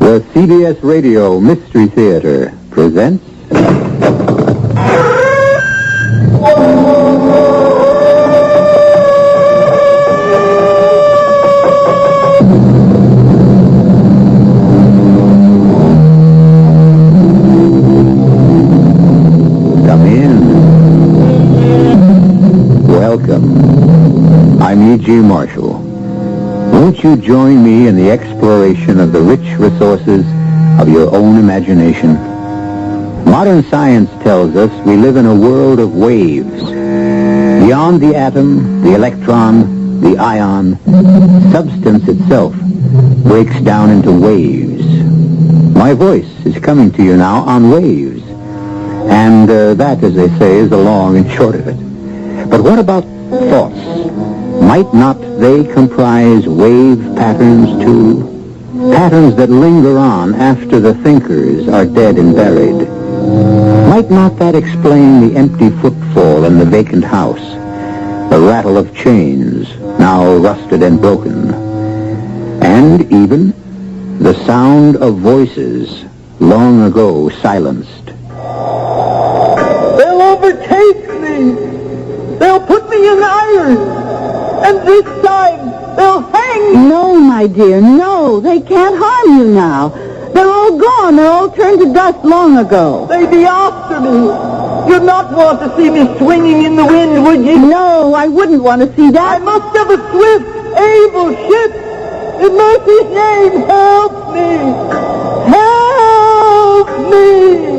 The CBS Radio Mystery Theater presents... Come in. Welcome. I'm E.G. Marshall. Won't you join me in the exploration of the rich resources of your own imagination? Modern science tells us we live in a world of waves. Beyond the atom, the electron, the ion, substance itself breaks down into waves. My voice is coming to you now on waves. And that, as they say, is the long and short of it. But what about thoughts? Might not they comprise wave patterns, too? Patterns that linger on after the thinkers are dead and buried. Might not that explain the empty footfall in the vacant house, the rattle of chains, now rusted and broken, and even the sound of voices long ago silenced? They'll overtake me! They'll put me in irons! And this time, they'll hang me! No, my dear, no. They can't harm you now. They're all gone. They're all turned to dust long ago. They'd be after me. You'd not want to see me swinging in the wind, would you? No, I wouldn't want to see that. I must have a swift, able ship. In mercy's name, help me! Help me!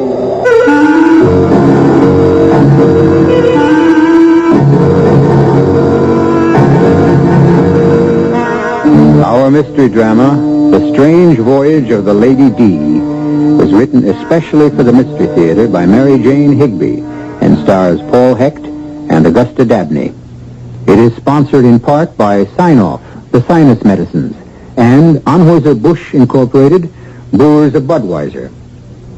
Our mystery drama, The Strange Voyage of the Lady D, was written especially for the Mystery Theater by Mary Jane Higby and stars Paul Hecht and Augusta Dabney. It is sponsored in part by Sign-Off, the Sinus Medicines, and Anheuser-Busch Incorporated, Brewers of Budweiser.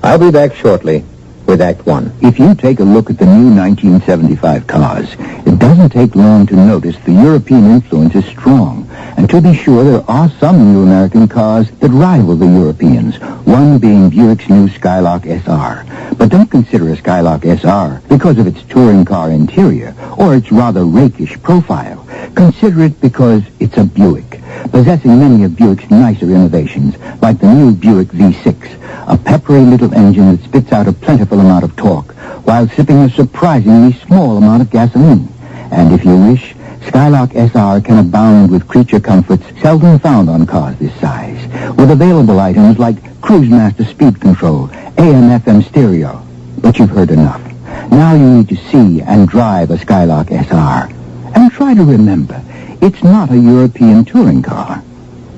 I'll be back shortly with Act One. If you take a look at the new 1975 cars, it doesn't take long to notice the European influence is strong. And to be sure, there are some new American cars that rival the Europeans, one being Buick's new Skylark SR. But don't consider a Skylark SR because of its touring car interior or its rather rakish profile. Consider it because it's a Buick, possessing many of Buick's nicer innovations, like the new Buick V6, a peppery little engine that spits out a plentiful amount of torque while sipping a surprisingly small amount of gasoline. And if you wish, Skylark SR can abound with creature comforts seldom found on cars this size, with available items like Cruise Master speed control, AM/FM stereo. But you've heard enough. Now you need to see and drive a Skylark SR. And try to remember, it's not a European touring car.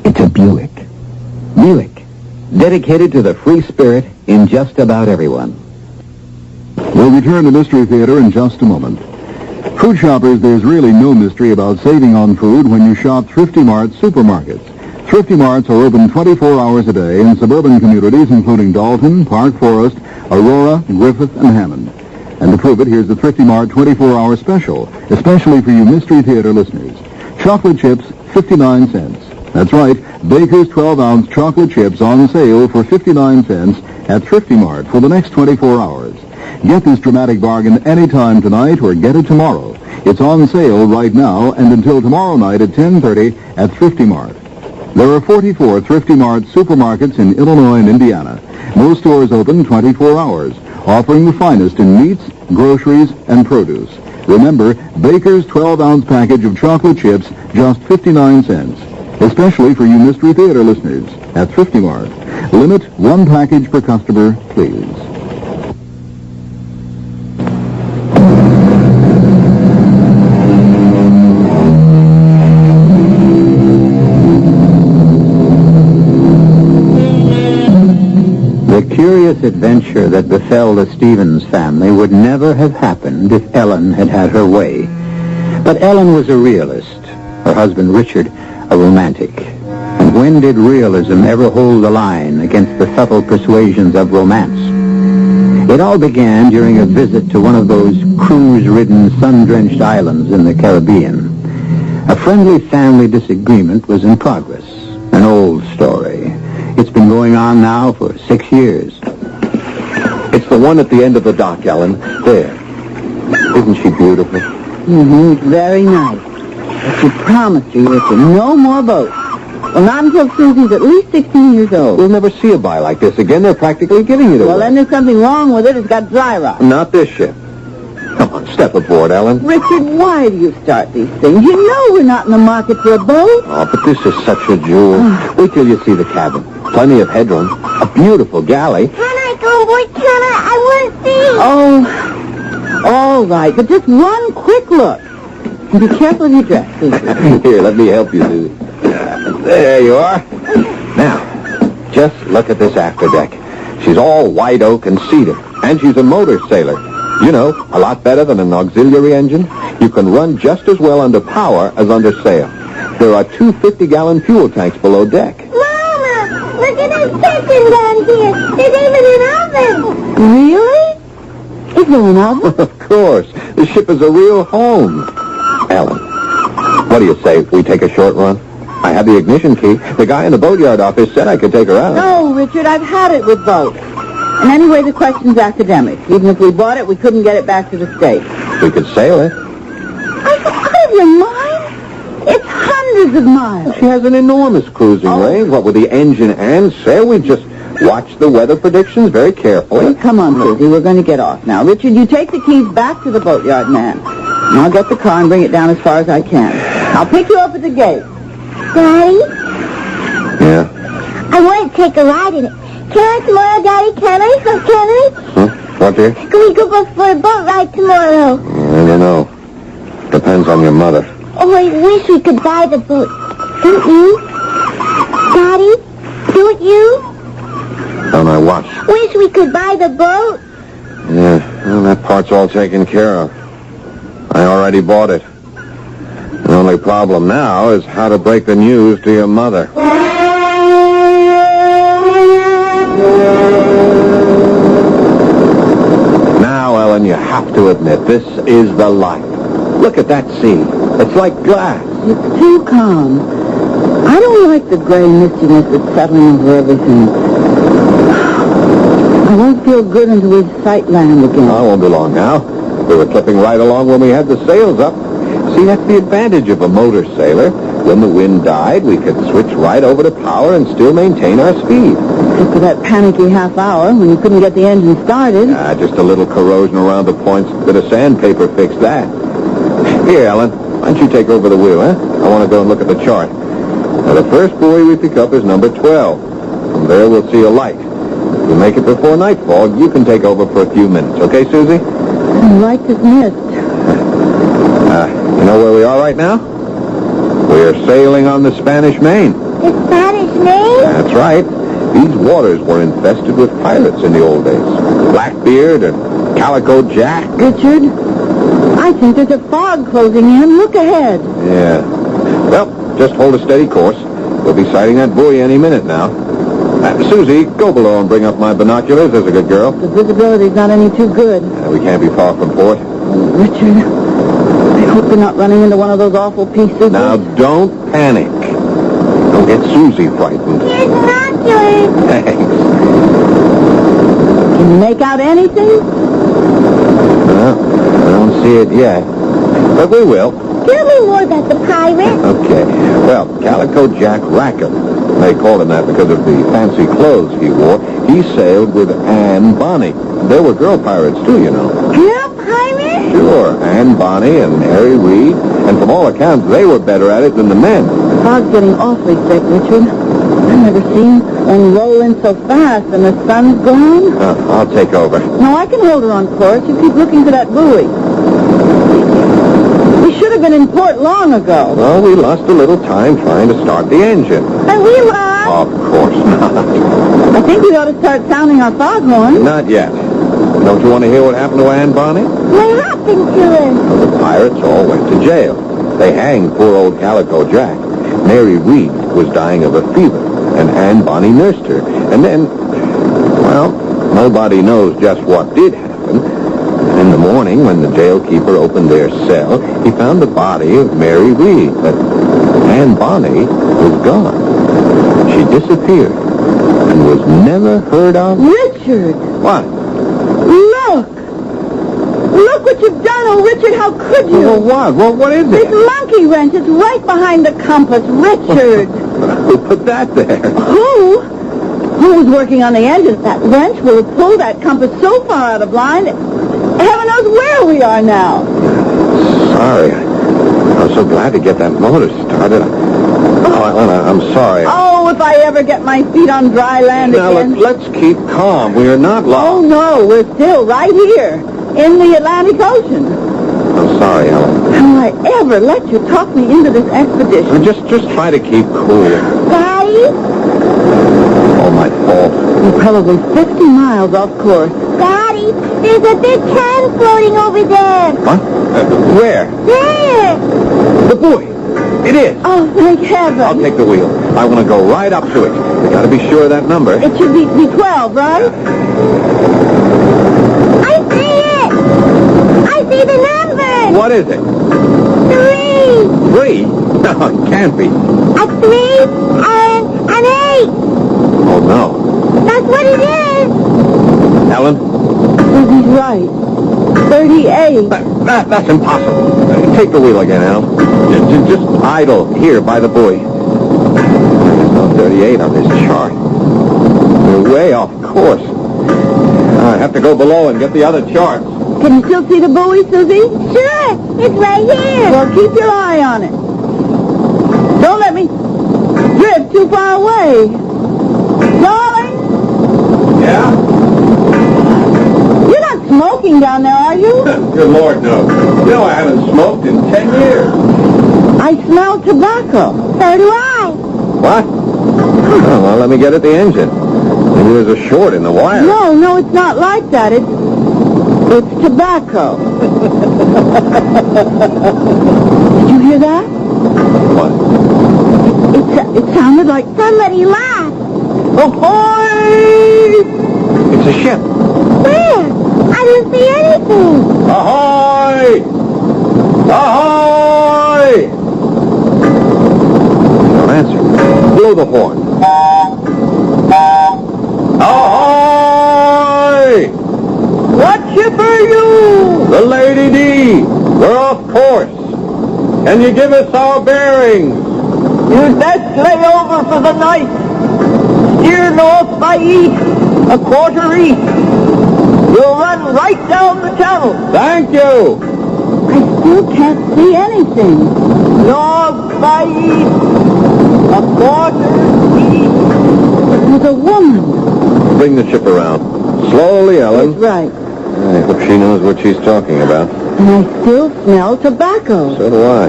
It's a Buick. Buick, dedicated to the free spirit in just about everyone. We'll return to Mystery Theater in just a moment. Food shoppers, there's really no mystery about saving on food when you shop Thrifty Mart supermarkets. Thrifty Marts are open 24 hours a day in suburban communities including Dalton, Park Forest, Aurora, Griffith, and Hammond. And to prove it, here's the Thrifty Mart 24-hour special, especially for you Mystery Theater listeners. Chocolate chips, 59 cents. That's right, Baker's 12-ounce chocolate chips on sale for 59 cents at Thrifty Mart for the next 24 hours. Get this dramatic bargain anytime tonight or get it tomorrow. It's on sale right now and until tomorrow night at 10:30 at Thrifty Mart. There are 44 Thrifty Mart supermarkets in Illinois and Indiana. Most stores open 24 hours, offering the finest in meats, groceries, and produce. Remember, Baker's 12-ounce package of chocolate chips, just 59 cents. Especially for you Mystery Theater listeners at Thrifty Mart. Limit one package per customer, please. The curious adventure that befell the Stevens family would never have happened if Ellen had had her way. But Ellen was a realist, her husband Richard a romantic. And when did realism ever hold the line against the subtle persuasions of romance? It all began during a visit to one of those cruise-ridden, sun-drenched islands in the Caribbean. A friendly family disagreement was in progress, an old story. It's been going on now for 6 years. It's the one at the end of the dock, Ellen. There. Isn't she beautiful? Mm-hmm. Very nice. But you promised you, Richard, no more boats. Well, not until Susie's at least 16 years old. We'll never see a buy like this again. They're practically giving it away. Well, then there's something wrong with it. It's got dry rot. Not this ship. Come on, step aboard, Ellen. Richard, why do you start these things? You know we're not in the market for a boat. Oh, but this is such a jewel. Wait till you see the cabin. Plenty of headroom. A beautiful galley. Can I go aboard? Can I? I want to see. Oh, all right, but just one quick look. And be careful of your dress, Susie. Here, let me help you, Susie. There you are. Now, just look at this afterdeck. She's all white oak and cedar, and she's a motor sailor. You know, a lot better than an auxiliary engine. You can run just as well under power as under sail. There are 2 50-gallon fuel tanks below deck. Mama, look at that kitchen down here. There's even an oven. Really? Is there an oven? Of course. The ship is a real home. Ellen, what do you say if we take a short run? I have the ignition key. The guy in the boatyard office said I could take her out. No, Richard, I've had it with boats. And anyway, the question's academic. Even if we bought it, we couldn't get it back to the States. We could sail it. Are you out of your mind? It's hundreds of miles. She has an enormous cruising range. What with the engine and sail, we just watch the weather predictions very carefully. Come on, Susie, we're going to get off now. Richard, you take the keys back to the boatyard man. And I'll get the car and bring it down as far as I can. I'll pick you up at the gate. Daddy, Yeah. I want to take a ride in it. Can I tomorrow, Daddy? Can I? Can I? What, dear? Can we go for a boat ride tomorrow? I don't know. Depends on your mother. Oh, I wish we could buy the boat. Don't you? Daddy, don't you? On my watch. Wish we could buy the boat. Yeah, well, that part's all taken care of. I already bought it. The only problem now is how to break the news to your mother. Now, Ellen, you have to admit, this is the life. Look at that sea. It's like glass. It's too calm. I don't like the gray mistiness that's settling over everything. I won't feel good until we sight land again. Oh, it won't be long now. We were clipping right along when we had the sails up. See, that's the advantage of a motor sailor. When the wind died, we could switch right over to power and still maintain our speed. Except for that panicky half hour when you couldn't get the engine started. Just a little corrosion around the points. Bit of sandpaper fixed that. Here, Ellen, why don't you take over the wheel, huh? I want to go and look at the chart. Now, the first buoy we pick up is number 12. From there, we'll see a light. If we make it before nightfall, you can take over for a few minutes. Okay, Susie? Light is missed. You know where we are right now? We're sailing on the Spanish Main. The Spanish name? That's right. These waters were infested with pirates in the old days. Blackbeard and Calico Jack. Richard, I think there's a fog closing in. Look ahead. Yeah. Well, just hold a steady course. We'll be sighting that buoy any minute now. Susie, go below and bring up my binoculars. There's a good girl. The visibility's not any too good. We can't be far from port. Richard, I hope you're not running into one of those awful pieces. Now, don't panic. Don't get Susie frightened. Here's binoculars. Thanks. Can you make out anything? Well, I don't see it yet. But we will. Tell me more about the pirate. Okay. Well, Calico Jack Rackham. They called him that because of the fancy clothes he wore. He sailed with Anne Bonny. There were girl pirates, too, you know. Girl pirate? Sure. Anne Bonny and Mary Reed. And from all accounts, they were better at it than the men. The fog's getting awfully thick, Richard. I've never seen one roll in so fast and the sun's gone. I'll take over. No, I can hold her on course. You keep looking for that buoy. We should have been in port long ago. Well, we lost a little time trying to start the engine. Are we lost? Of course not. I think we ought to start sounding our foghorn. Not yet. Don't you want to hear what happened to Anne Bonny? What happened to her? Well, the pirates all went to jail. They hanged poor old Calico Jack. Mary Reed was dying of a fever, and Anne Bonny nursed her. And then, well, nobody knows just what did happen. In the morning, when the jailkeeper opened their cell, he found the body of Mary Reed, but Anne Bonny was gone. She disappeared, and and was never heard of? Richard, What? look! Look what you've done, oh, Richard, how could you? Well, what? Well, what is This it? monkey wrench is right behind the compass, Richard. Who put that there? Who? Who was working on the engine? That wrench will have pulled that compass so far out of line, heaven knows where we are now. Sorry. I was so glad to get that motor started. Oh, Ellen, I'm sorry. Oh, if I ever get my feet on dry land Now, again. let's keep calm. We are not Oh, lost. no, we're still right here in the Atlantic Ocean. I'm sorry, Ellen. How I ever let you talk me into this expedition? Just try to keep cool. Daddy? All my fault. We're probably 50 miles off course. Daddy, there's a big can floating over there. What? Where? There. The buoy. It is. Oh, thank heaven. I'll take the wheel. I want to go right up to it. We got to be sure of that number. It should be 12, right? I see it. I see the number. What is it? 3. 3? No, it can't be. A 3 and an 8. Oh, no. That's what it is. Ellen? Susie's right. 38. That's impossible. Take the wheel again, Al. Just idle here by the buoy. There's no 38 on this chart. We're way off course. I have to go below and get the other charts. Can you still see the buoy, Susie? Sure, it's right here. Well, keep your eye on it. Don't let me drift too far away. Darling, Yeah? you're not smoking down there, are you? Good Lord, no. You know I haven't smoked in 10 years. I smell tobacco. So do I. What? Oh, well, let me get at the engine. Maybe there's a short in the wire. No, it's not like that. It's tobacco. Did you hear that? What? It sounded like Somebody laughed. ahoy! It's a ship. Where? I didn't see anything. Ahoy! Ahoy! Don't answer. Blow the horn. Ahoy! What ship are you? The Lady D. We're off course. Can you give us our bearings? You'd best lay over for the night. Steer north by east, a quarter east. You'll run right down the channel. Thank you. I still can't see anything. North by east, a quarter east. It was a woman. Bring the ship around. Slowly, That's Ellen. right. I hope she knows what she's talking about. And I still smell tobacco. So do I.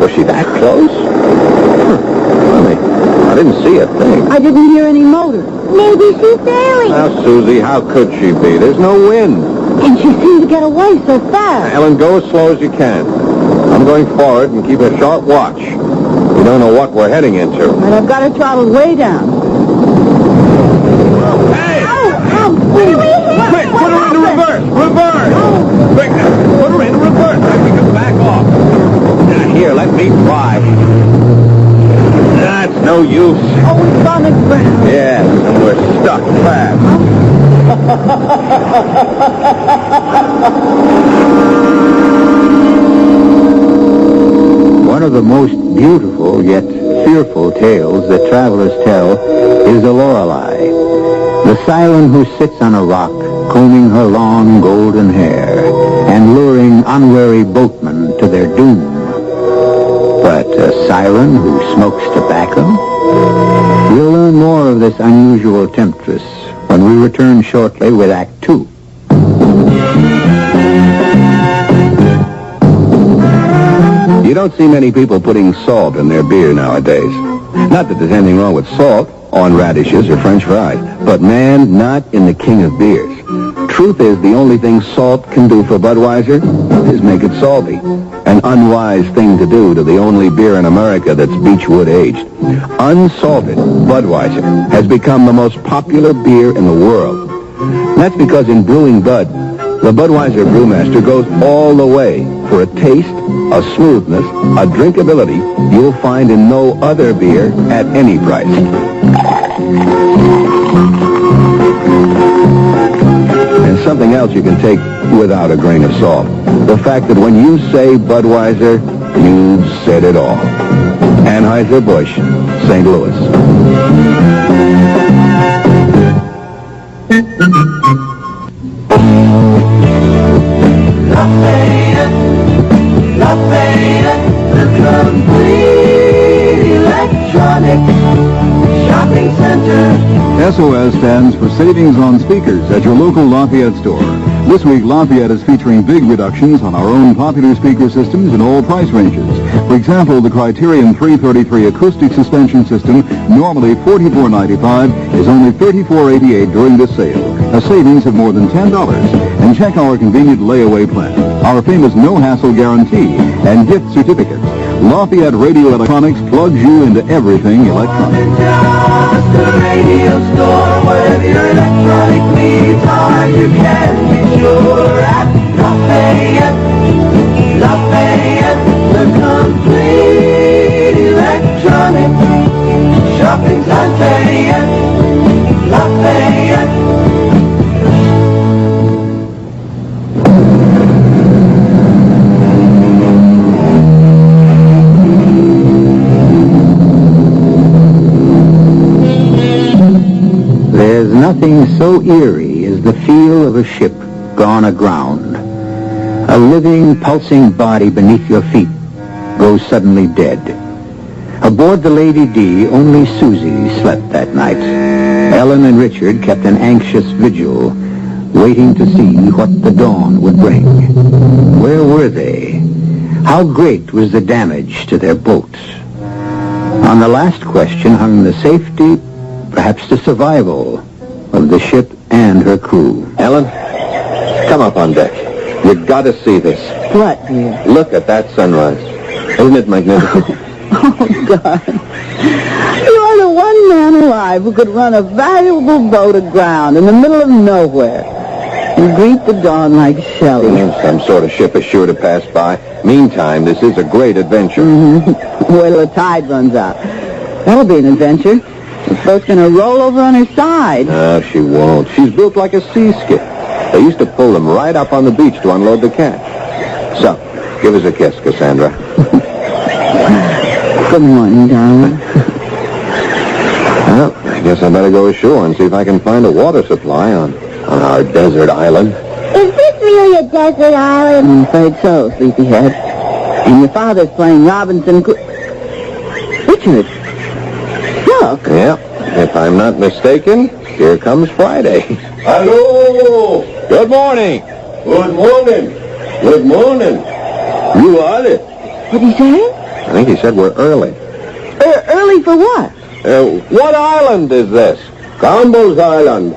Was she that close? Funny. I didn't see a thing. I didn't hear any motor. Maybe she's sailing. Now, Susie, how could she be? There's no wind. And she seemed to get away so fast. Ellen, go as slow as you can. I'm going forward and keep a sharp watch. We don't know what we're heading into. But I've got her throttled way down. Hey! Where do we head? Quick, put her into reverse! Reverse! Quick, put her in reverse. Then we can back off. Now, here, let me try. That's no use. Oh, it's on the ground. Yes, and we're stuck fast. One of the most beautiful yet fearful tales that travelers tell is the Lorelei, the siren who sits on a rock, combing her long golden hair and luring unwary boatmen to their doom. But a siren who smokes tobacco? We'll learn more of this unusual temptress when we return shortly with Act 2. You don't see many people putting salt in their beer nowadays. Not that there's anything wrong with salt on radishes or French fries, but man, not in the king of beers. Truth is, the only thing salt can do for Budweiser is make it salty. An unwise thing to do to the only beer in America that's Beechwood aged. Unsalted Budweiser has become the most popular beer in the world. That's because in brewing Bud, the Budweiser brewmaster goes all the way for a taste, a smoothness, a drinkability you'll find in no other beer at any price. else you can take without a grain of salt. The fact that when you say Budweiser, you've said it all. Anheuser-Busch, St. Louis. Lafayette, the complete electronic shopping center. SOS stands for Savings on Speakers at your local Lafayette store. This week, Lafayette is featuring big reductions on our own popular speaker systems in all price ranges. For example, the Criterion 333 acoustic suspension system, normally $44.95, is only $34.88 during this sale, a savings of more than $10. And check our convenient layaway plan, our famous no-hassle guarantee, and gift certificates. Lafayette Radio Electronics plugs you into everything electronic. Just a radio store, wherever your electronic needs are, you can be sure at Lafayette. Lafayette, the complete electronic shopping center. Lafayette. There's nothing so eerie as the feel of a ship gone aground. A living, pulsing body beneath your feet goes suddenly dead. Aboard the Lady D, only Susie slept that night. Ellen and Richard kept an anxious vigil, waiting to see what the dawn would bring. Where were they? How great was the damage to their boat? On the last question hung the safety, perhaps the survival, of the ship and her crew. Ellen, come up on deck. You've got to see this. What, dear? Look at that sunrise. Isn't it magnificent? Oh, God. You are the one man alive who could run a valuable boat aground in the middle of nowhere and greet the dawn like Shelley. Some sort of ship is sure to pass by. Meantime, this is a great adventure. Wait till the tide runs out. That'll be an adventure. The boat's going to roll over on her side. No, she won't. She's built like a sea skip. They used to pull them right up on the beach to unload the catch. So, give us a kiss, Cassandra. Good morning, darling. Well, I guess I better go ashore and see if I can find a water supply on our desert island. Is this really a desert island? I'm afraid so, sleepyhead. And your father's playing Robinson Richard, look. Yeah, if I'm not mistaken, here comes Friday. Hello! Good morning. Good morning. Good morning. You are it. What'd he say? I think he said we're early. Early for what? What island is this? Campbell's Island.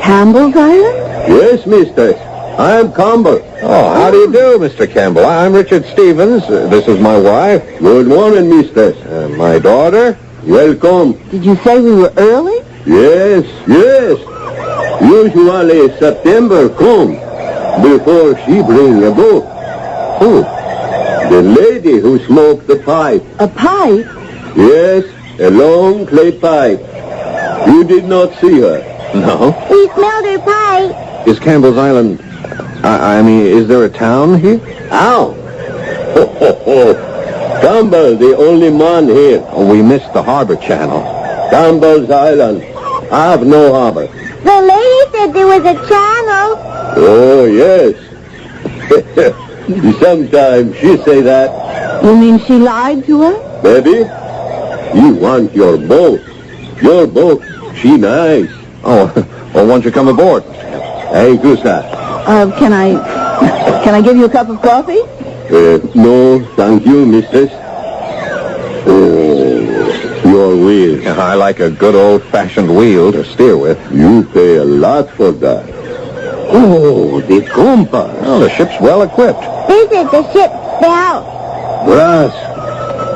Campbell's Island? Yes, mister. I am Campbell. Oh, how do you do, Mr. Campbell? I'm Richard Stevens. This is my wife. Good morning, mister. My daughter. Welcome. Did you say we were early? Yes, yes. Usually September come before she bring a boat. Who? The lady who smoked the pipe. A pipe? Yes, a long clay pipe. You did not see her. No. We smelled her pipe. Is Campbell's Island... I mean, is there a town here? Ow! Ho, ho, ho. Campbell, the only man here. Oh, we missed the harbor channel. Campbell's Island. I have no harbor. The lady said there was a channel. Oh, yes. Sometimes she say that. You mean she lied to us? Baby, you want your boat. Your boat, she nice. Oh, well, won't you come aboard? Thank you, sir. Can I give you a cup of coffee? No, thank you, mistress. Oh, your wheel. I like a good old-fashioned wheel to steer with. You pay a lot for that. Oh, the compass. Oh, the ship's well equipped. This is the ship's bell. Brass.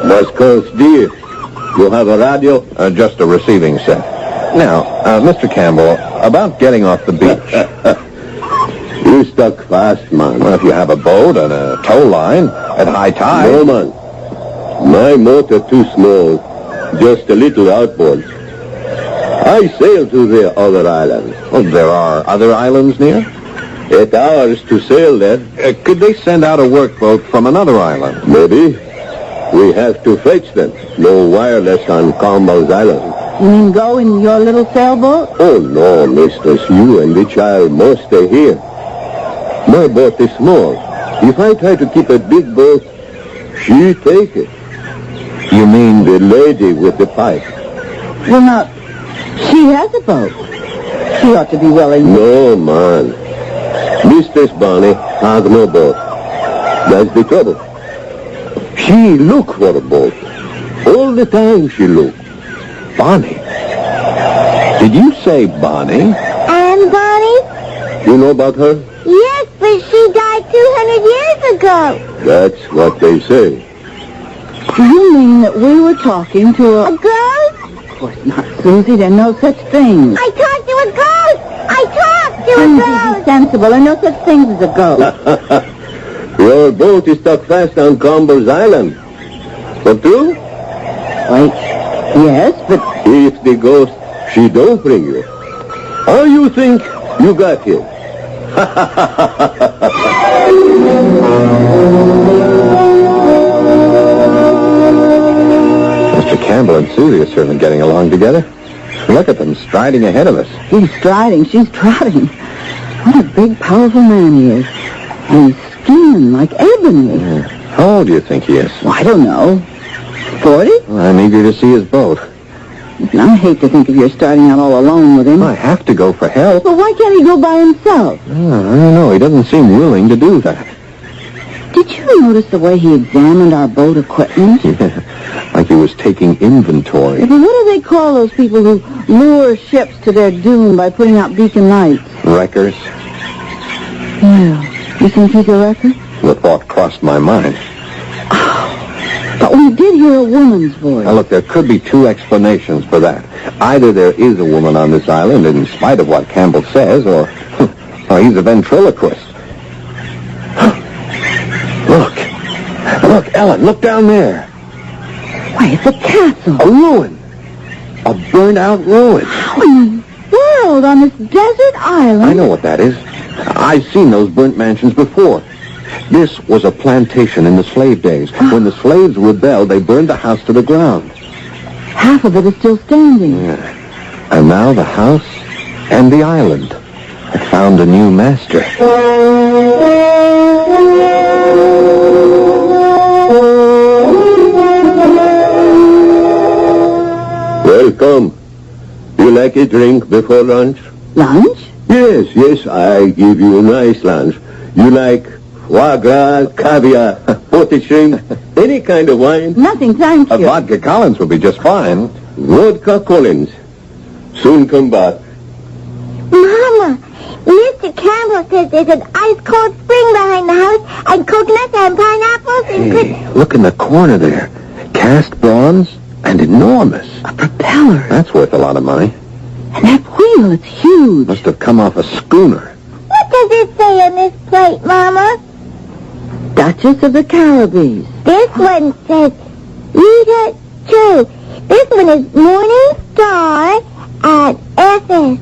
That's cost dear. You have a radio? Just a receiving set. Now, Mr. Campbell, about getting off the beach. You stuck fast, man. Well, if you have a boat and a tow line at high tide... No, man. My motor too small. Just a little outboard. I sail to the other islands. Oh, there are other islands near? It's ours to sail there. Could they send out a workboat from another island? Maybe. We have to fetch them. No wireless on Campbell's Island. You mean go in your little sailboat? Oh, no, mistress. You and the child must stay here. My boat is small. If I try to keep a big boat, she take it. You mean The lady with the pipe. Well, now, she has a boat. She ought to be willing. No, man. Mistress Bonnie has no boat. That's the trouble. She look for a boat. All the time she look. Bonnie? Did you say Bonnie? And Bonnie? You know about her? Yes, but she died 200 years ago. That's what they say. Do you mean that we were talking to A a... ghost? Of course not, Susie. There's no such thing. I talked to a ghost! I talked to a Susie, be ghost! sensible. There are no such things as a ghost. Your boat is stuck fast on Campbell's Island. For true? Wait. Yes, but... If the ghost, she don't bring you. How you think you got here? Mr. Campbell and Susie are certainly getting along together. Look at them striding ahead of us. He's striding. She's trotting. What a big, powerful man he is. And his skin like ebony. How old do you think he is? Well, I don't know. 40? Well, I'm eager to see his boat. I hate to think of you starting out all alone with him. I have to go for help. But why can't he go by himself? I don't know. He doesn't seem willing to do that. Did you notice the way he examined our boat equipment? Like he was taking inventory. But what do they call those people who lure ships to their doom by putting out beacon lights? Wreckers. Well, you think he's a wrecker? The thought crossed my mind. But we did hear a woman's voice. Now, look, there could be two explanations for that. Either there is a woman on this island in spite of what Campbell says, or he's a ventriloquist. Look, Ellen, look down there. Why, it's a castle. A ruin. A burned-out ruin. How in the world on this desert island? I know what that is. I've seen those burnt mansions before. This was a plantation in the slave days. When the slaves rebelled, they burned the house to the ground. Half of it is still standing. Yeah. And now the house and the island have found a new master. Welcome. You like a drink before lunch? Lunch? Yes, I give you a nice lunch. You like foie gras, caviar, potted shrimp, any kind of wine? Nothing, thank A you. vodka Collins would be just fine. Vodka Collins. Soon come back. Mama, Mr. Campbell says there's an ice-cold spring behind the house, and coconuts and pineapples and... Hey, look in the corner there. Cast bronze and enormous. A propeller. That's worth a lot of money. And that wheel, it's huge. Must have come off a schooner. What does it say on this plate, Mama? Duchess of the Caribbees. This one says Rita True. This one is Morning Star at SS.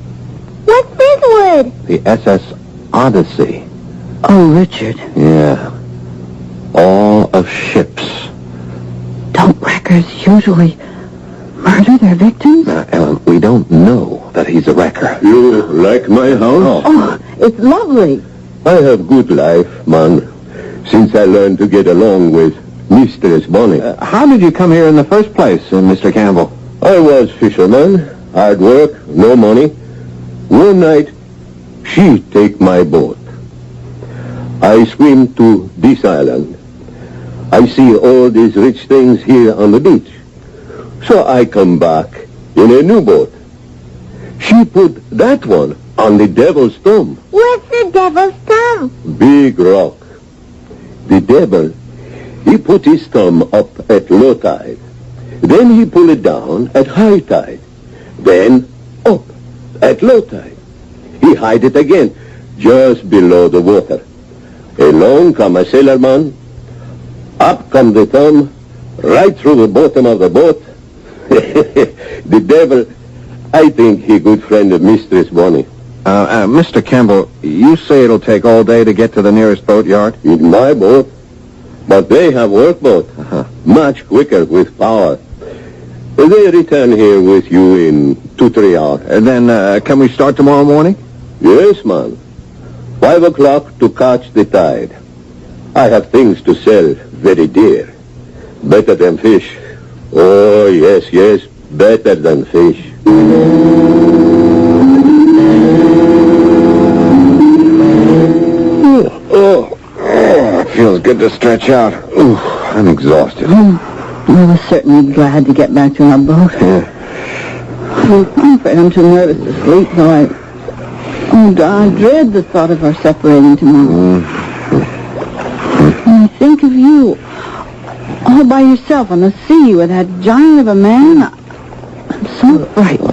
What's this word? The SS Odyssey. Oh, Richard. Yeah. All of ships. Don't wreckers usually murder their victims? Now, Ellen, we don't know that he's a wrecker. You like my house? Oh, it's lovely. I have good life, man, since I learned to get along with Mistress Bonnie. How did you come here in the first place, Mr. Campbell? I was fisherman, hard work, no money. One night, she take my boat. I swim to this island. I see all these rich things here on the beach. So I come back in a new boat. She put that one on the devil's thumb. What's the devil's thumb? Big rock. The devil, he put his thumb up at low tide. Then he pull it down at high tide. Then up at low tide. He hide it again, just below the water. Along come a sailorman. Up come the thumb, right through the bottom of the boat. The devil, I think he good friend of Mistress Bonnie. Mr. Campbell, you say it'll take all day to get to the nearest boatyard? In my boat. But they have workboat. Much quicker with power. They return here with you in 2-3 hours. And then, can we start tomorrow morning? Yes, man. 5 o'clock to catch the tide. I have things to sell very dear. Better than fish. Oh, yes, better than fish. It feels good to stretch out. Ooh, I'm exhausted. I was certainly glad to get back to our boat. Yeah. I'm afraid I'm too nervous to sleep, though I dread the thought of our separating tomorrow. When I think of you, all by yourself on the sea with that giant of a man, I'm so frightened.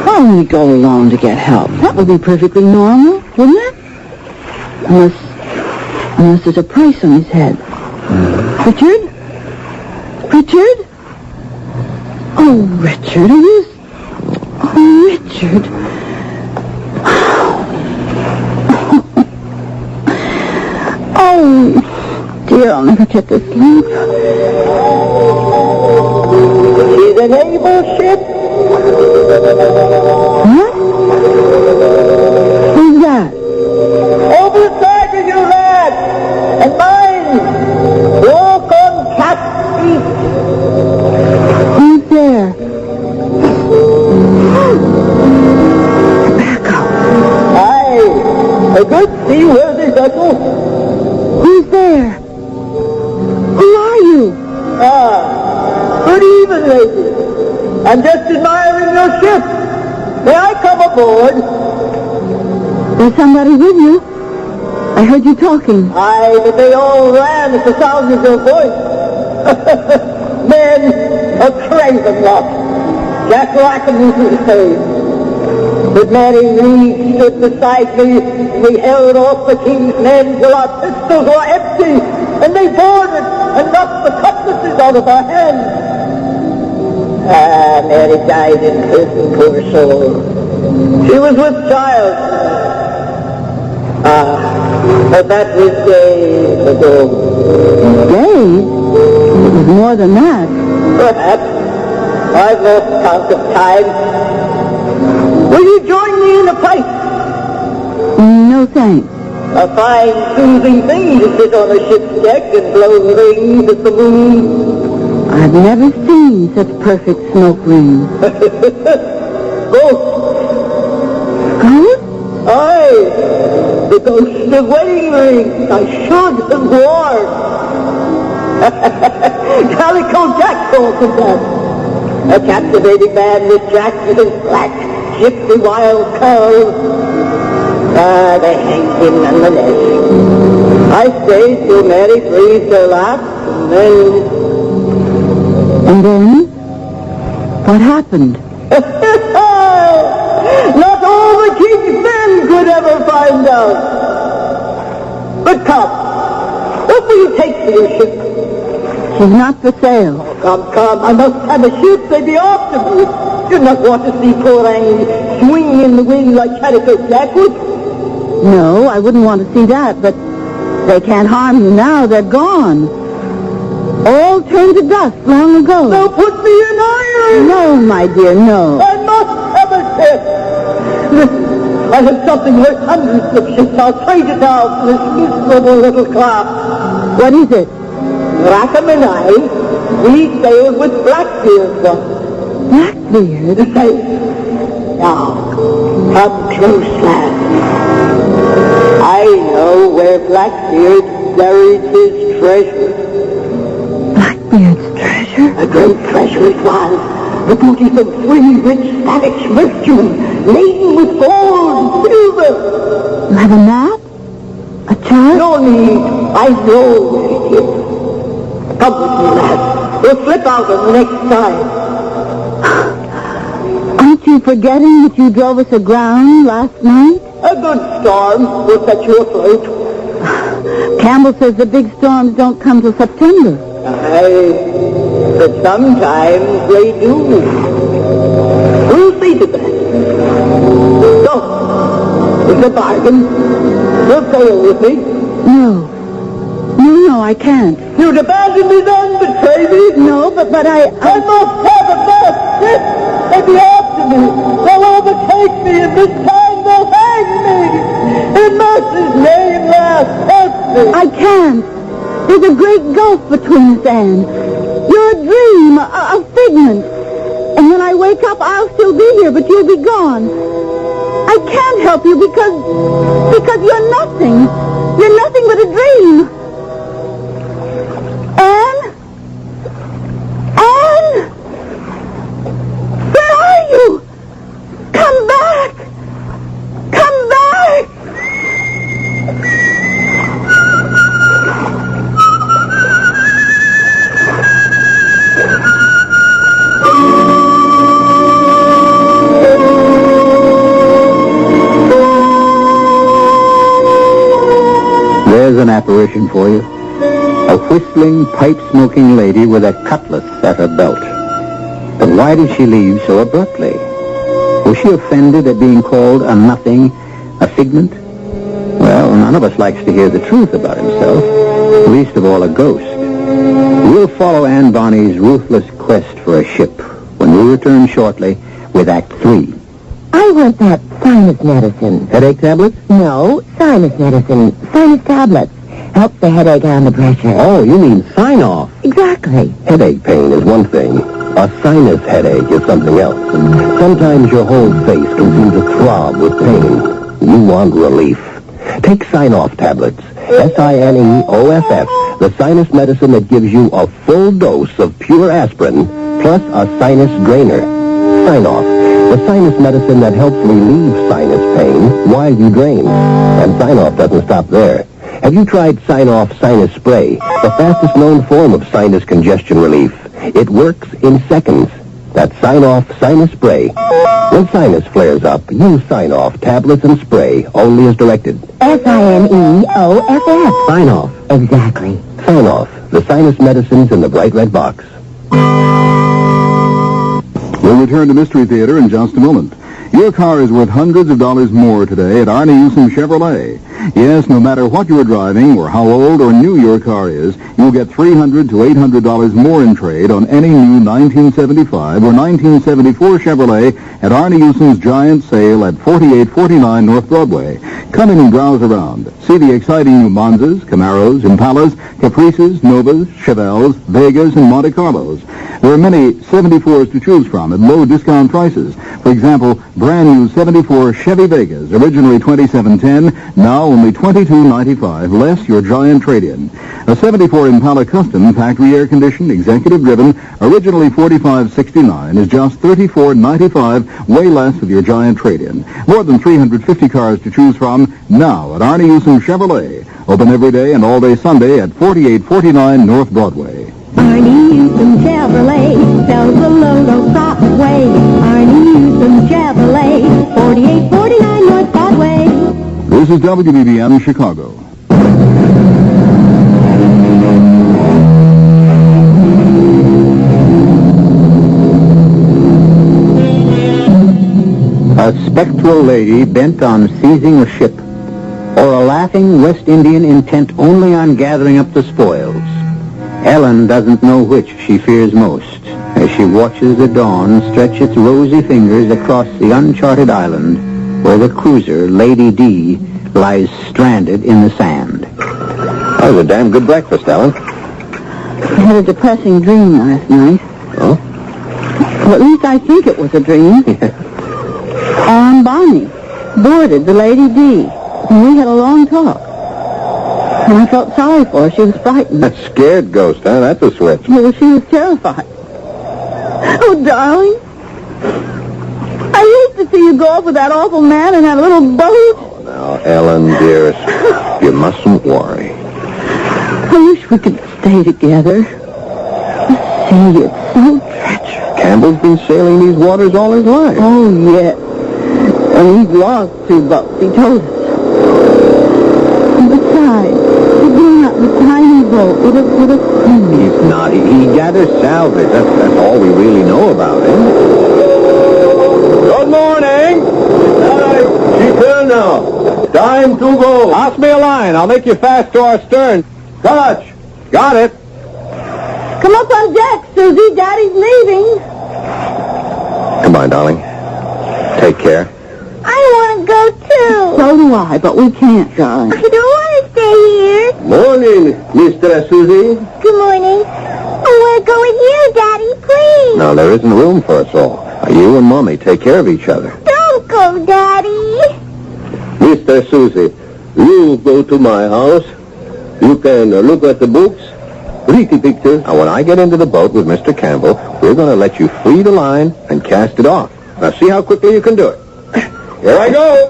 Why don't we go alone to get help? That would be perfectly normal, wouldn't it? Unless there's a price on his head. Richard? Richard? Oh, Richard, are you... Oh, Richard. Oh, dear, I'll never get to sleep. She's a naval ship. What? Who's that? Over the side of you, lad. And mine. Walk on cat's feet. Who's there? Back up. Aye. A good seaworthy vessel. Who's there? Who are you? Good evening, lady. I'm just admiring your ship. May I come aboard? There's somebody with you. I heard you talking. Aye, but they all ran at the sound of your voice. Men, a craven lot. Jack Rackham was his name. But Mary Reed stood beside me. We held off the king's men till our pistols were empty, and they boarded and knocked the cutlasses out of our hands. Mary died in prison, poor soul. She was with child. But that was days ago. Days? It was more than that. Perhaps. I've lost count of time. Will you join me in a pipe? No, thanks. A fine, soothing thing to sit on a ship's deck and blow rings at the moon. I've never seen such perfect smoke rings. Ghost. Ghost? Aye. The ghost of wedding rings. I should have worn. Calico Jack calls him that. A captivating man with Jack with his black, shifty, wild curls. They hanged him nonetheless. I stayed till Mary breathed her last, and then... And then? What happened? Not all the king's men could ever find out. But come, what will you take for your ship? She's not for sale. Come, I must have a ship. They'd be after me. You'd not want to see poor Annie swinging in the wind like Calico Jack would. No, I wouldn't want to see that, but they can't harm you now. They're gone. All turned to dust long ago. Now put me in iron. No, my dear, no. I must have a ship. I have something worth hundreds of ships. I'll trade it out for this miserable little craft. What is it? Rackham and I, we sailed with Blackbeard once. Blackbeard? Now, come close, lad. I know where Blackbeard buried his treasure. Blackbeard's treasure? A great treasure it was. The booty from 3 rich Spanish merchantmen, laden with gold and silver. You have a map? A chart? No need. I know where it is. Come with me, lad. We'll slip out on the next tide. Aren't you forgetting that you drove us aground last night? A good storm will set you afloat. Campbell says the big storms don't come till September. Aye, but sometimes they do. We'll see to that. reckon you'll sail with me. No. No, I can't. You'd abandon me then, betray me? No, but I must have a mess. Yes, they'll be after me. They'll overtake me, and this time they'll hang me. In mercy's name, lass, help me. I can't. There's a great gulf between us, Anne. You're a dream, a figment. And when I wake up, I'll still be here, but you'll be gone. I can't help you because you're nothing. You're nothing but a dream. Anne? Anne? Where are you? Come back! Come back! There's an apparition for you. A whistling, pipe-smoking lady with a cutlass at her belt. But why did she leave so abruptly? Was she offended at being called a nothing, a figment? Well, none of us likes to hear the truth about himself, least of all a ghost. We'll follow Anne Bonny's ruthless quest for a ship when we return shortly with Act 3. I want that sinus medicine. Headache tablets? No, sinus medicine. Sinus tablets. Helps the headache and the pressure. Oh, you mean sign-off. Exactly. Headache pain is one thing. A sinus headache is something else. Sometimes your whole face can seem to throb with pain. You want relief. Take Sign-Off tablets. SINEOFF. The sinus medicine that gives you a full dose of pure aspirin plus a sinus drainer. Sign-Off. The sinus medicine that helps relieve sinus pain while you drain. And Sign-Off doesn't stop there. Have you tried Sign-Off Sinus Spray, the fastest known form of sinus congestion relief? It works in seconds. That's Sign-Off Sinus Spray. When sinus flares up, use Sign-Off tablets and spray, only as directed. SINEOFF. Sign-Off. Exactly. Sign-Off, the sinus medicines in the bright red box. We'll return to Mystery Theater in just a moment. Your car is worth hundreds of dollars more today at Arnie Houston Chevrolet. Yes, no matter what you are driving or how old or new your car is, you'll get $300 to $800 more in trade on any new 1975 or 1974 Chevrolet at Arnie Houston's giant sale at 4849 North Broadway. Come in and browse around. See the exciting new Monzas, Camaros, Impalas, Caprices, Novas, Chevelles, Vegas, and Monte Carlos. There are many 74s to choose from at low discount prices. For example, brand new 74 Chevy Vegas, originally $27.10, now only $22.95, less your giant trade-in. A 74 Impala Custom, factory air-conditioned, executive-driven, originally $45.69, is just $34.95, way less with your giant trade-in. More than 350 cars to choose from now at Arnie Houston Chevrolet. Open every day and all day Sunday at 4849 North Broadway. Arnie Houston Chevrolet sells the logo proper way. Arnie Houston Chevrolet, 4849 North Broadway. This is WBBM Chicago. A spectral lady bent on seizing a ship, or a laughing West Indian intent only on gathering up the spoils. Ellen doesn't know which she fears most as she watches the dawn stretch its rosy fingers across the uncharted island where the cruiser, Lady D, lies stranded in the sand. That was a damn good breakfast, Ellen. I had a depressing dream last night. Oh? Well, at least I think it was a dream. Anne Bonny boarded the Lady D, and we had a long talk. And I felt sorry for her. She was frightened. That scared ghost, huh? That's a switch. Well, she was terrified. Oh, darling. I hate to see you go off with that awful man in that little boat. Oh, now, Ellen, dearest, you mustn't worry. I wish we could stay together. The sea, it's so treacherous. Campbell's been sailing these waters all his life. Oh, yes. And he's lost 2 bucks, he told us. And besides, he's going out in a tiny boat with a He's not. He gathers salvage. That's all we really know about him. Good morning. She turned now. Time to go. Toss me a line. I'll make you fast to our stern. Touch. Got it. Come up on deck, Susie. Daddy's leaving. Come on, darling. Take care. I want to go too. So do I, but we can't, darling. I don't want to stay here. Morning, Mr. Susie. Good morning. I want to go with you, Daddy, please. No, there isn't room for us all. You and Mommy take care of each other. Don't go, Daddy. Mr. Susie, you go to my house. You can look at the books, pretty pictures. Now, when I get into the boat with Mr. Campbell, we're going to let you free the line and cast it off. Now, see how quickly you can do it. Here I go.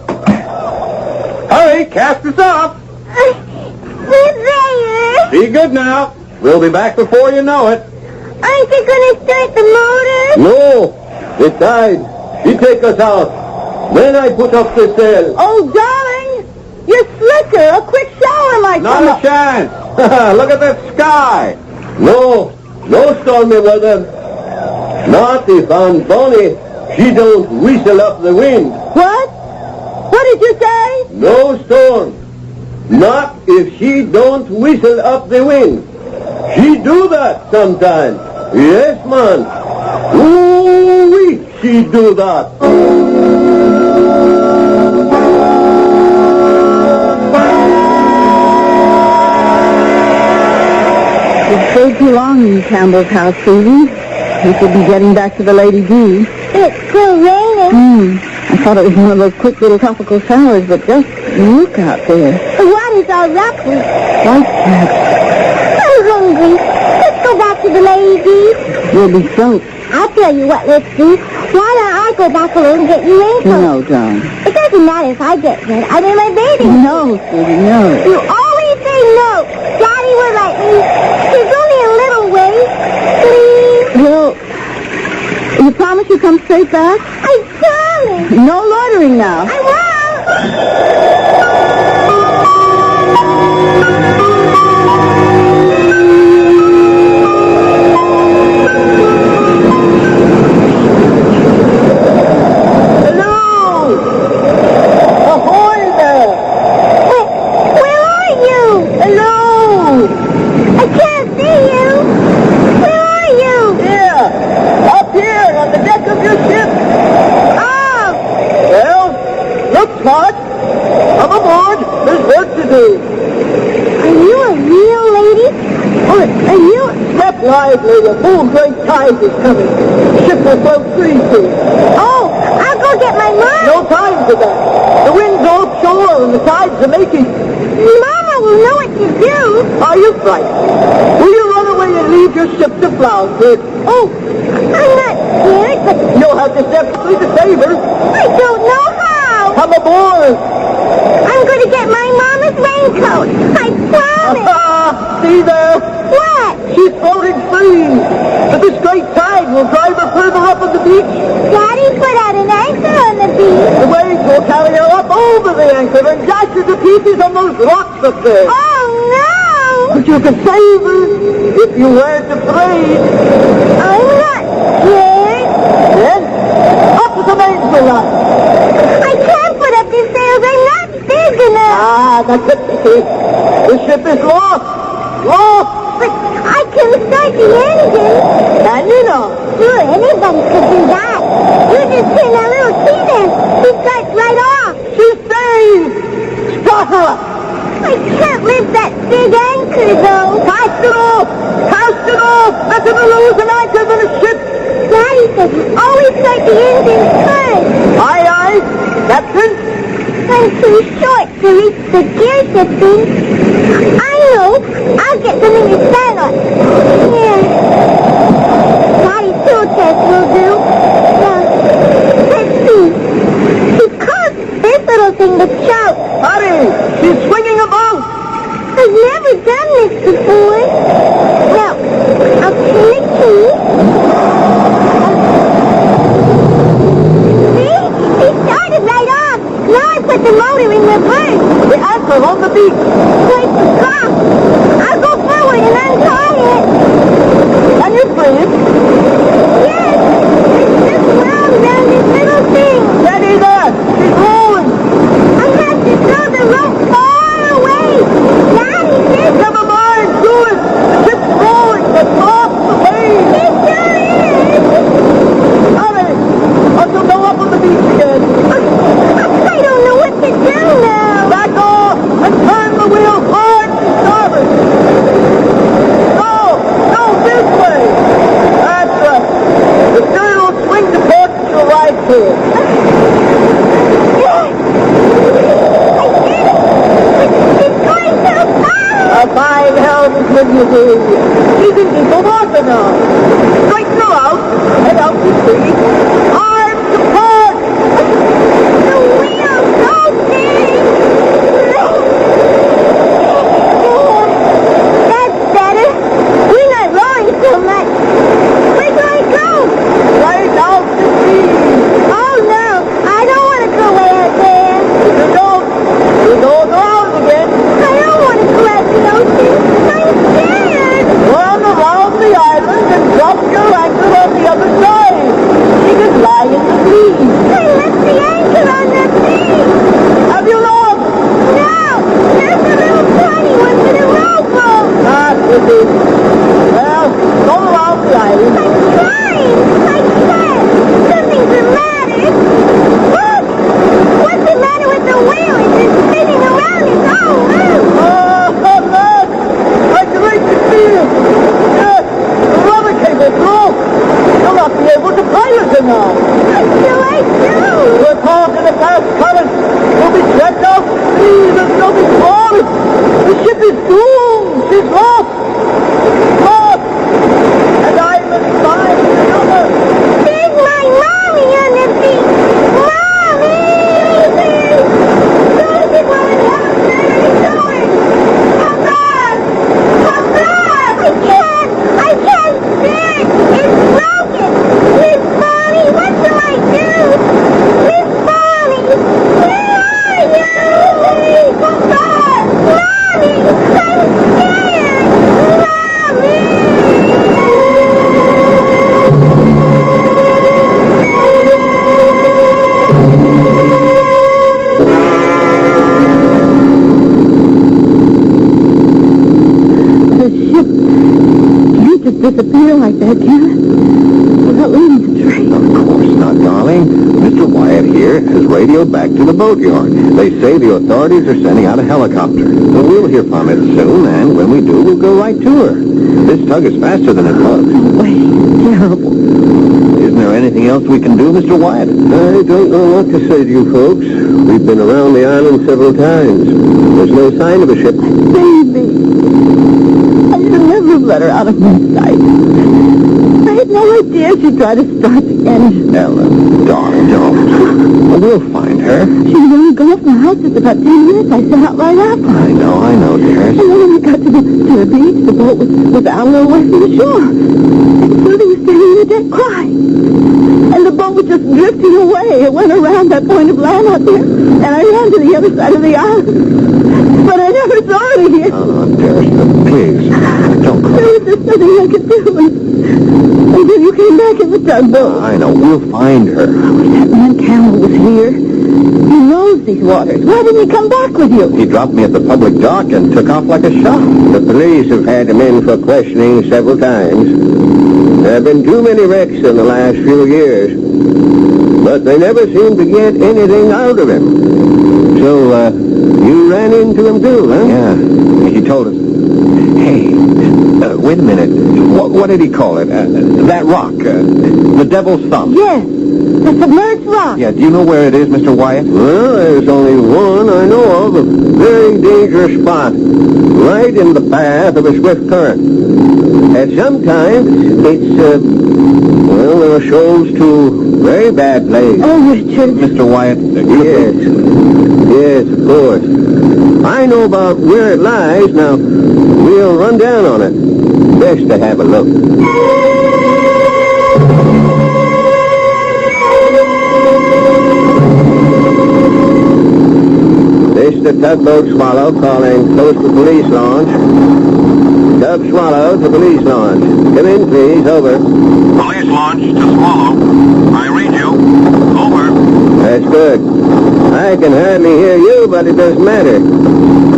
Hurry, cast us off. We're there. Be good now. We'll be back before you know it. Aren't you going to start the motor? No, the tide, she take us out. Then I put up the sail. Oh, darling, you're slicker. A quick shower might come Not up. a chance. Look at that sky. No stormy weather. Not if Aunt Bonnie, she don't whistle up the wind. What? What did you say? No storm. Not if she don't whistle up the wind. She do that sometimes. Yes, man. Ooh-wee, she do that. You've stayed too long in Campbell's house, Susie. You should be getting back to the Lady D. It's still raining. I thought it was one of those quick little tropical showers, but just look out there. The water's all ruffled. White caps. I'm hungry. Let's go back to the lady. You'll be soaked. I'll tell you what, let's do. Why don't I go back alone and get you raincoat? No, darling. It doesn't matter if I get wet. I'm in my bathing. No, Susie, no. You always say no. Daddy will let me. There's only a little way. Please. Well, you promise you come straight back? I promise. No loitering now. I won't. Hello! Ahoy there! Where are you? Hello! I can't see you. Where are you? Here! Up here on the deck of your ship! Oh, Well, look smart. Come aboard. There's work to do. are you a real lady? Or are you... Step lively. A full great tide is coming. The ship will float free soon. Oh, I'll go get my mom. No time for that. The wind's offshore and the tides are making. Mama will know what to do. Are you frightened? Will you run away and leave your ship to flounder? Oh, I'm not scared, but You'll have to step through the saber. I don't know how. Come aboard. I'm going to get my mama's raincoat. I promise. See there? What? She's floating free. But this great tide will drive her further up on the beach. Daddy put out an anchor on the beach. The waves will carry her up over the anchor and dash her to pieces on those rocks up there. Oh, no. But you could save her if you weren't afraid. I'm not scared. Then, up to the mainsail line. I can't put up these sails. I'm not big enough. Ah, that's it, you see. The ship is lost. Lost. But I can start the engine. Can you know? Sure, anybody could do that. You just turn that little key there. She starts right off. She's saved. Start her up. I can't lift that big anchor, though. Cast it off. Cast it off. Better to lose an anchor than a ship. Daddy said you always start the engine first. Aye, aye. Captain. I'm too short to reach the gear shifting. I know. I'll get something to stand on. Here. Daddy's tool chest will do. Now, let's see. She's caused this little thing to choke. Hurry. She's swinging about. I've never done this before. Now, I'll turn the key. See? She started right off. Now I put the motor in reverse. The anchor on the beach. Like the cop. I'll go forward and untie it. Can you free it? Yes. Just round this little thing. Steady there. She's rolling. I have to throw out in the fast current. We'll be swept out to sea. There's nothing for us. The ship is doomed. She's lost. Lost. And I must find another. There's my mommy on the beach. Mommy! Susie won't help me. Come back! Come back! I can't stand. It's broken. Miss Bonnie, what shall I do? Miss Bonnie, where are you? Please come back! Mommy, I'm scared! The ship can't just disappear like that, can it? Without leaving a trace. Of course not, darling. Mr. Wyatt here has radioed back to the boatyard. They say the authorities are sending out a helicopter. So we'll hear from it soon, and when we do, we'll go right to her. This tug is faster than it looks. Wait, terrible. Isn't there anything else we can do, Mr. Wyatt? I don't know what to say to you folks. We've been around the island several times. There's no sign of a ship. Baby. I should never have let her out of my sight. I had no idea she'd try to start the engine. Ellen, darling, don't. We'll find her. She was only gone from the house just about 10 minutes. I set out right after her. I know, dearest. And then when we got to the beach, the boat was out a little way from the shore. And Susie was standing on the deck crying. And the boat was just drifting away. It went around that point of land out there. And I ran to the other side of the island. But I never saw it again. Oh, dearest, please, don't cry. There was just nothing I could do. And then you came back in the tugboat. I know, we'll find her. I wish that man Campbell was here. He knows these waters. Why didn't he come back with you? He dropped me at the public dock and took off like a shot. The police have had him in for questioning several times. There have been too many wrecks in the last few years. But they never seem to get anything out of him. So, you ran into him too, huh? Yeah, he told us. Hey, wait a minute. What did he call it? That rock, the Devil's Thumb. Yes, the submerged rock. Yeah, do you know where it is, Mr. Wyatt? Well, there's only one I know of, a very dangerous spot, right in the path of a swift current. At some times, it's, there are shoals to very bad places. Oh, Richard. Mr. Wyatt, Yes, of course. I know about where it lies. Now, we'll run down on it. Best to have a look. This is the tugboat Swallow calling Coastal Police Launch. Tug Swallow to Police Launch. Come in, please. Over. Police launch to Swallow. I read you. Over. That's good. I can hardly hear you, but it doesn't matter.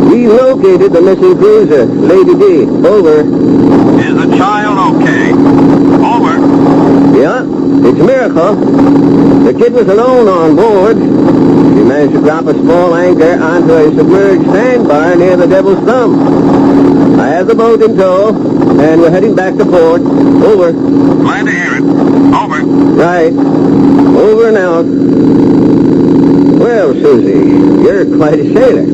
We located the missing cruiser, Lady D. Over. Is the child okay? Over. Yeah, it's a miracle. The kid was alone on board. He managed to drop a small anchor onto a submerged sandbar near the Devil's Thumb. I have the boat in tow, and we're heading back to port. Over. Glad to hear it. Over. Right. Over and out. Well, Susie, you're quite a sailor.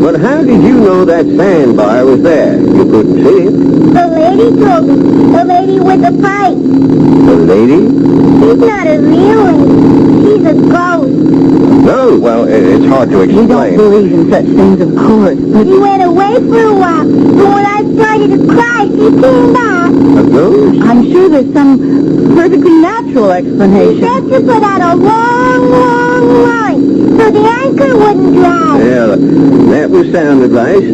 But how did you know that sandbar was there? You couldn't see it. The lady told me. The lady with the pipe. The lady? She's not a real lady. She's a ghost. No, well, it's hard to We don't explain. believe in such things, of course. But She went away for a while. But when I started to cry, she came back. A ghost? I'm sure there's some perfectly natural She explanation. said to put out a long, long line so the anchor wouldn't drag. Well, that was sound advice.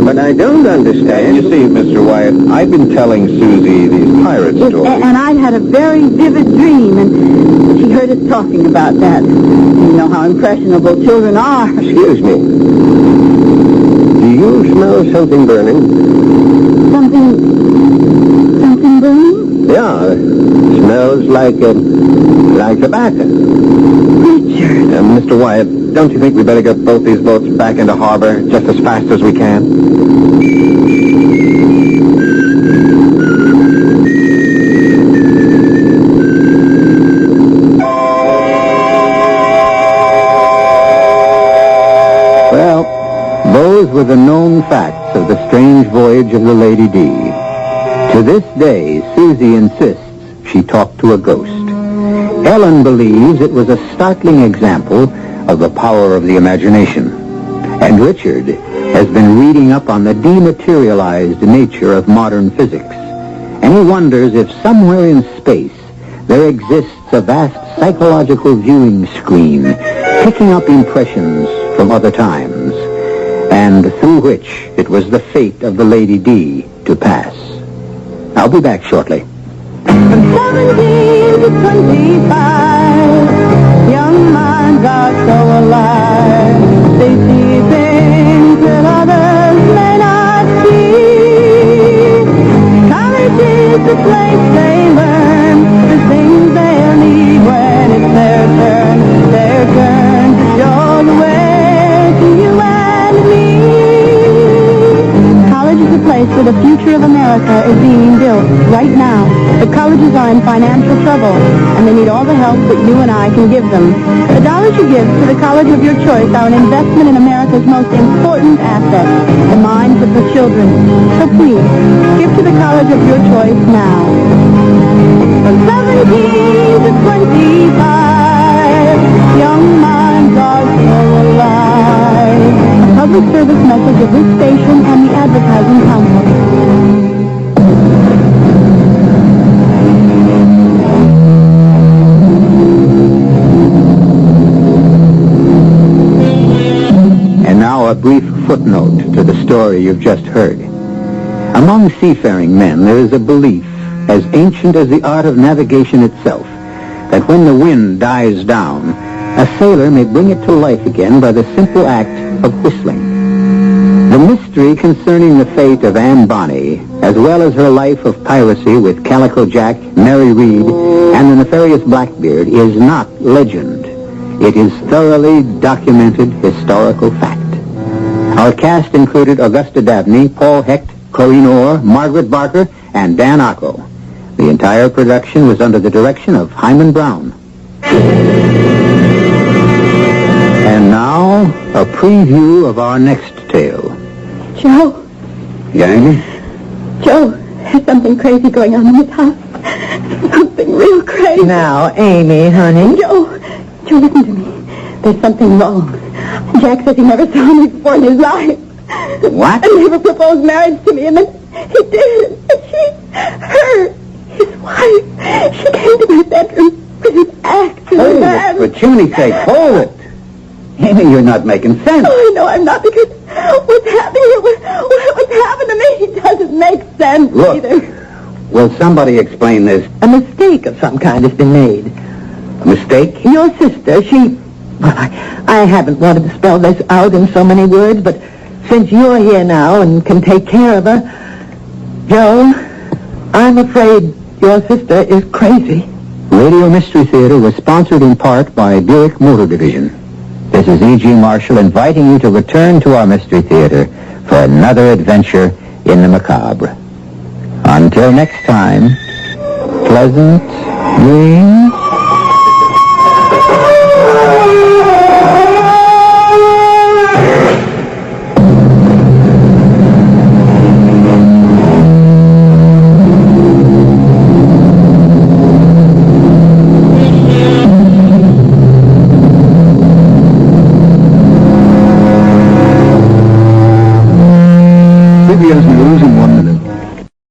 But I don't understand. You see, Mr. Wyatt, I've been telling Susie these pirate stories. And I had a very vivid dream, and she heard us talking about that. You know how impressionable children are. Excuse me. Do you smell something burning? Something burning? Yeah, it smells like tobacco. Richard. Mr. Wyatt, don't you think we better get both these boats back into harbor just as fast as we can? Those were the known facts of the strange voyage of the Lady D. To this day, Susie insists she talked to a ghost. Ellen believes it was a startling example of the power of the imagination. And Richard has been reading up on the dematerialized nature of modern physics. And he wonders if somewhere in space there exists a vast psychological viewing screen picking up impressions from other times, and through which it was the fate of the Lady D to pass. I'll be back shortly. From 17 to 25, young minds are so alive. They see things that others may not see. College is the place they learn the things they'll need when it's their turn to show the way to you and me. College is a place where the future of America is being built right now. The colleges are in financial trouble, and they need all the help that you and I can give them. The dollars you give to the college of your choice are an investment in America's most important asset, the minds of the children. So please, give to the college of your choice now. From 17 to 25, young minds are so alive. A public service message of this station and the Advertising Council. Now a brief footnote to the story you've just heard. Among seafaring men, there is a belief, as ancient as the art of navigation itself, that when the wind dies down, a sailor may bring it to life again by the simple act of whistling. The mystery concerning the fate of Anne Bonny, as well as her life of piracy with Calico Jack, Mary Read, and the nefarious Blackbeard, is not legend. It is thoroughly documented historical fact. Our cast included Augusta Dabney, Paul Hecht, Corinne Orr, Margaret Barker, and Dan Ocko. The entire production was under the direction of Hyman Brown. And now, a preview of our next tale. Joe. Yang? Joe, there's something crazy going on in this house. Something real crazy. Now, Amy, honey. Joe, listen to me. There's something wrong. Jack says he never saw me before in his life. What? And never proposed marriage to me, and then he did. And his wife, she came to my bedroom with an axe in her hand. For Chuni's sake, hold it. Amy, you're not making sense. Oh, I know I'm not, because what's happening here, what's happened to me doesn't make sense either. Will somebody explain this? A mistake of some kind has been made. A mistake? Your sister, well, I haven't wanted to spell this out in so many words, but since you're here now and can take care of her, Joe, I'm afraid your sister is crazy. Radio Mystery Theater was sponsored in part by Buick Motor Division. This is E.G. Marshall inviting you to return to our Mystery Theater for another adventure in the macabre. Until next time, pleasant dreams.